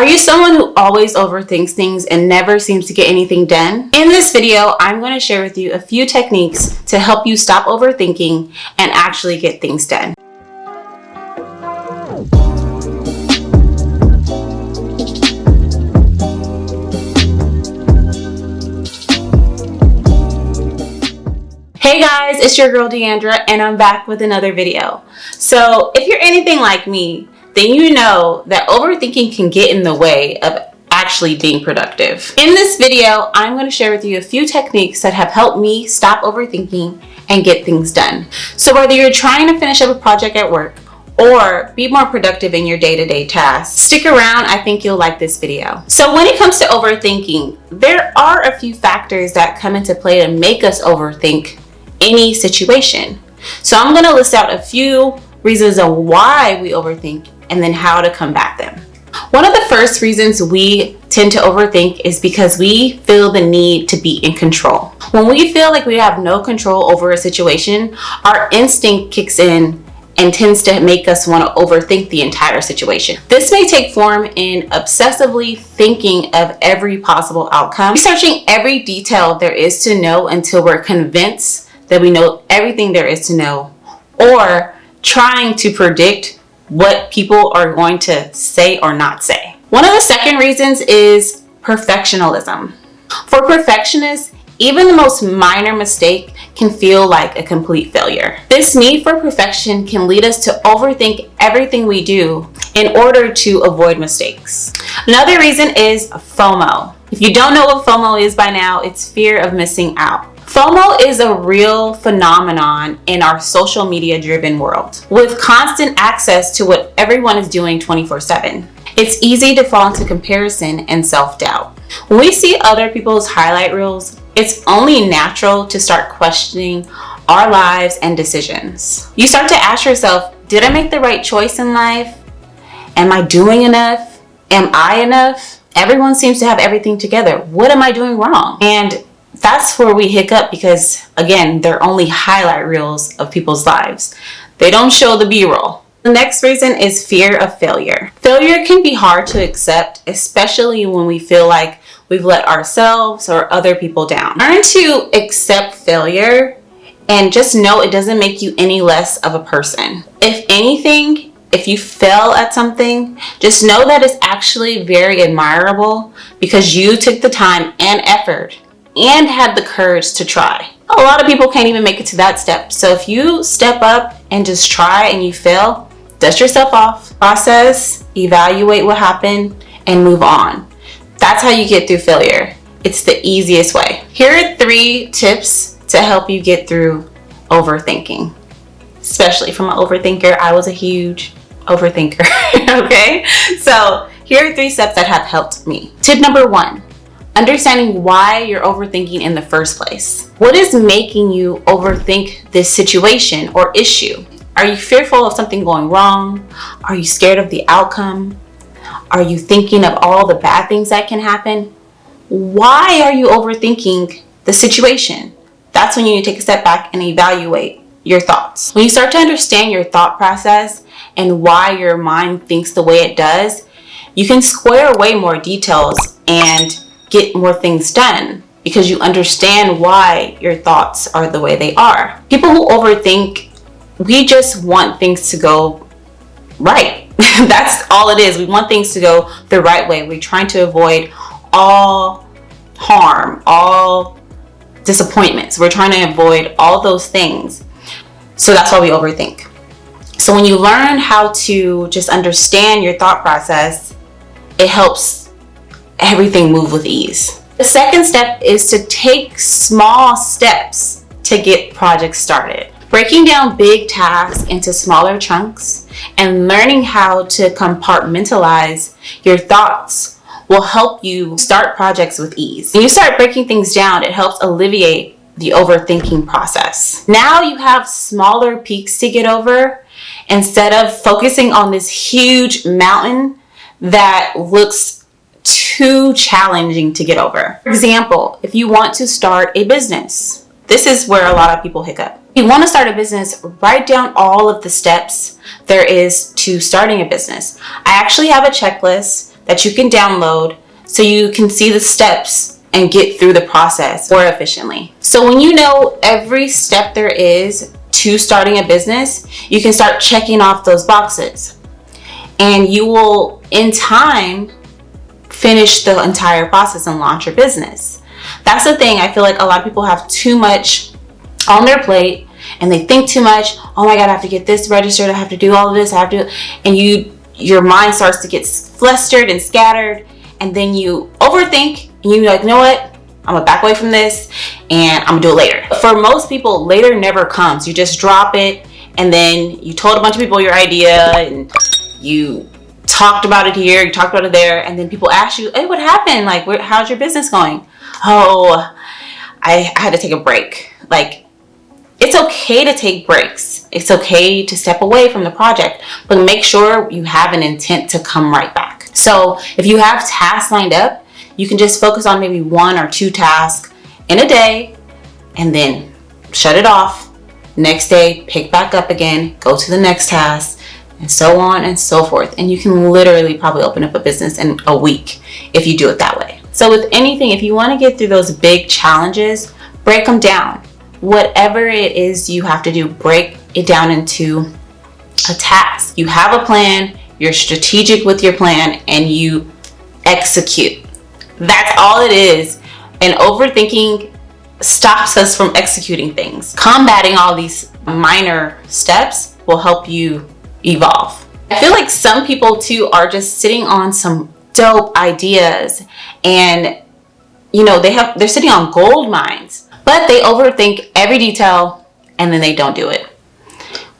Are you someone who always overthinks things and never seems to get anything done? In this video, I'm going to share with you a few techniques to help you stop overthinking and actually get things done. Hey guys, it's your girl DeAndra and I'm back with another video. So if you're anything like me, then you know that overthinking can get in the way of actually being productive. In this video, I'm going to share with you a few techniques that have helped me stop overthinking and get things done. So whether you're trying to finish up a project at work or be more productive in your day-to-day tasks, stick around. I think you'll like this video. So when it comes to overthinking, there are a few factors that come into play to make us overthink any situation. So I'm going to list out a few reasons of why we overthink and then how to combat them. One of the first reasons we tend to overthink is because we feel the need to be in control. When we feel like we have no control over a situation, our instinct kicks in and tends to make us want to overthink the entire situation. This may take form in obsessively thinking of every possible outcome, researching every detail there is to know until we're convinced that we know everything there is to know, or trying to predict what people are going to say or not say. One of the second reasons is perfectionism. For perfectionists, even the most minor mistake can feel like a complete failure. This need for perfection can lead us to overthink everything we do in order to avoid mistakes. Another reason is FOMO. If you don't know what FOMO is by now, it's fear of missing out. FOMO is a real phenomenon in our social media driven world. With constant access to what everyone is doing 24/7, it's easy to fall into comparison and self-doubt. When we see other people's highlight reels, it's only natural to start questioning our lives and decisions. You start to ask yourself, did I make the right choice in life? Am I doing enough? Am I enough? Everyone seems to have everything together. What am I doing wrong? And that's where we hiccup because, again, they're only highlight reels of people's lives. They don't show the B-roll. The next reason is fear of failure. Failure can be hard to accept, especially when we feel like we've let ourselves or other people down. Learn to accept failure and just know it doesn't make you any less of a person. If anything, if you fail at something, just know that it's actually very admirable because you took the time and effort and had the courage to try. A lot of people can't even make it to that step. So if you step up and just try and you fail, dust yourself off, process, evaluate what happened, and move on. That's how you get through failure. It's the easiest way. Here are 3 tips to help you get through overthinking. Especially from an overthinker, I was a huge overthinker, okay? So here are 3 steps that have helped me. Tip number 1. Understanding why you're overthinking in the first place. What is making you overthink this situation or issue? Are you fearful of something going wrong? Are you scared of the outcome? Are you thinking of all the bad things that can happen? Why are you overthinking the situation? That's when you need to take a step back and evaluate your thoughts. When you start to understand your thought process and why your mind thinks the way it does, you can square away more details and get more things done because you understand why your thoughts are the way they are. People who overthink, we just want things to go right. That's all it is. We want things to go the right way. We're trying to avoid all harm, all disappointments. We're trying to avoid all those things. So that's why we overthink. So when you learn how to just understand your thought process, it helps everything move with ease. The second step is to take small steps to get projects started. Breaking down big tasks into smaller chunks and learning how to compartmentalize your thoughts will help you start projects with ease. When you start breaking things down, it helps alleviate the overthinking process. Now you have smaller peaks to get over instead of focusing on this huge mountain that looks too challenging to get over. For example, if you want to start a business, this is where a lot of people hiccup. If you want to start a business, write down all of the steps there is to starting a business. I actually have a checklist that you can download so you can see the steps and get through the process more efficiently. So when you know every step there is to starting a business, you can start checking off those boxes. And you will, in time, finish the entire process and launch your business. That's the thing. I feel like a lot of people have too much on their plate and they think too much. Oh my God, I have to get this registered. I have to do all of this. I have to, and your mind starts to get flustered and scattered. And then you overthink and you're like, you know what? I'm gonna back away from this and I'm gonna do it later. For most people, later never comes. You just drop it and then you told a bunch of people your idea and you talked about it here, you talked about it there, and then people ask you, hey, what happened? Like, how's your business going? Oh, I had to take a break. Like, it's okay to take breaks. It's okay to step away from the project, but make sure you have an intent to come right back. So if you have tasks lined up, you can just focus on maybe 1 or 2 tasks in a day and then shut it off. Next day, pick back up again, go to the next task, and so on and so forth. And you can literally probably open up a business in a week if you do it that way. So with anything, if you want to get through those big challenges, break them down. Whatever it is you have to do, break it down into a task. You have a plan, you're strategic with your plan, and you execute. That's all it is. And overthinking stops us from executing things. Combating all these minor steps will help you evolve. I feel like some people too are just sitting on some dope ideas and they're sitting on gold mines, but they overthink every detail and then they don't do it.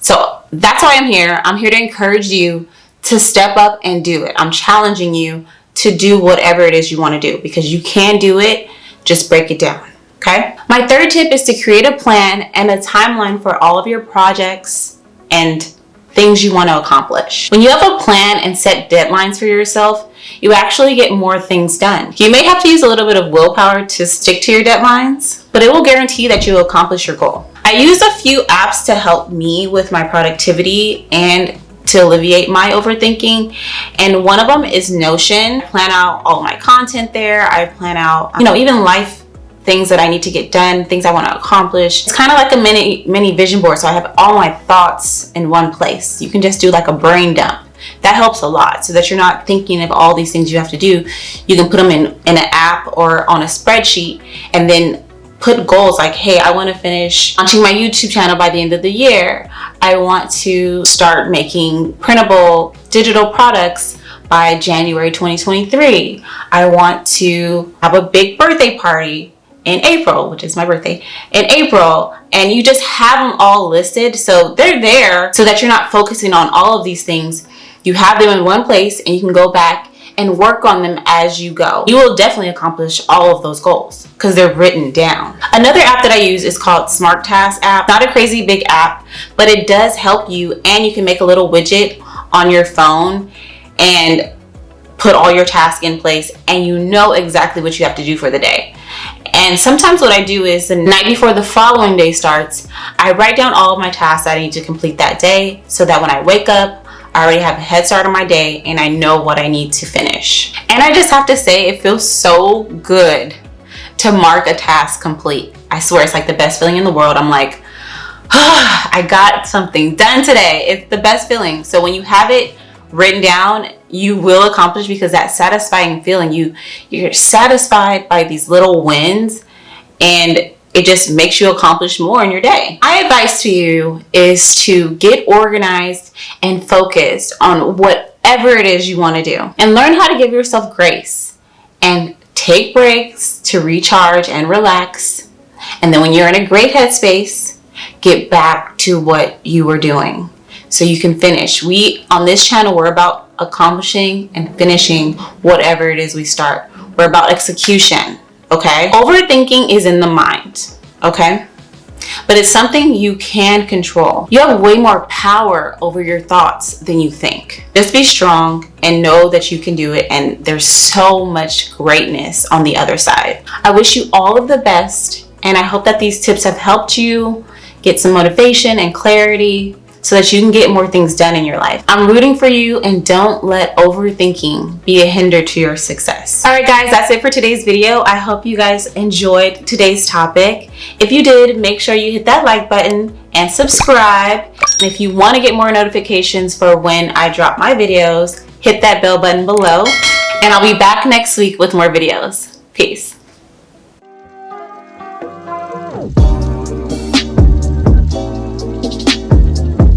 So that's why I'm here. I'm here to encourage you to step up and do it. I'm challenging you to do whatever it is you want to do because you can do it. Just break it down. Okay. My third tip is to create a plan and a timeline for all of your projects and things you want to accomplish. When you have a plan and set deadlines for yourself, you actually get more things done. You may have to use a little bit of willpower to stick to your deadlines, but it will guarantee that you'll accomplish your goal. I use a few apps to help me with my productivity and to alleviate my overthinking, and one of them is Notion. I plan out all my content there. I plan out, even life things that I need to get done, things I want to accomplish. It's kind of like a mini vision board. So I have all my thoughts in one place. You can just do like a brain dump. That helps a lot so that you're not thinking of all these things you have to do. You can put them in an app or on a spreadsheet and then put goals like, hey, I want to finish launching my YouTube channel by the end of the year. I want to start making printable digital products by January 2023. I want to have a big birthday party in April, which is my birthday, in April, and you just have them all listed so they're there so that you're not focusing on all of these things. You have them in one place and you can go back and work on them as you go. You will definitely accomplish all of those goals because they're written down. Another app that I use is called Smart Task app. Not a crazy big app, but it does help you, and you can make a little widget on your phone and put all your tasks in place and you know exactly what you have to do for the day. And sometimes what I do is the night before the following day starts, I write down all of my tasks that I need to complete that day so that when I wake up, I already have a head start on my day and I know what I need to finish. And I just have to say, it feels so good to mark a task complete. I swear it's like the best feeling in the world. I'm like, I got something done today. It's the best feeling. So when you have it written down, you will accomplish because that satisfying feeling, you're satisfied by these little wins and it just makes you accomplish more in your day. My advice to you is to get organized and focused on whatever it is you want to do and learn how to give yourself grace and take breaks to recharge and relax. And then when you're in a great headspace, get back to what you were doing so you can finish. On this channel, we're about accomplishing and finishing whatever it is we start. We're about execution, okay? Overthinking is in the mind, okay? But it's something you can control. You have way more power over your thoughts than you think. Just be strong and know that you can do it, and there's so much greatness on the other side. I wish you all of the best, and I hope that these tips have helped you get some motivation and clarity so that you can get more things done in your life. I'm rooting for you, and don't let overthinking be a hinder to your success. All right, guys, that's it for today's video. I hope you guys enjoyed today's topic. If you did, make sure you hit that like button and subscribe. And if you want to get more notifications for when I drop my videos, hit that bell button below. And I'll be back next week with more videos. Peace.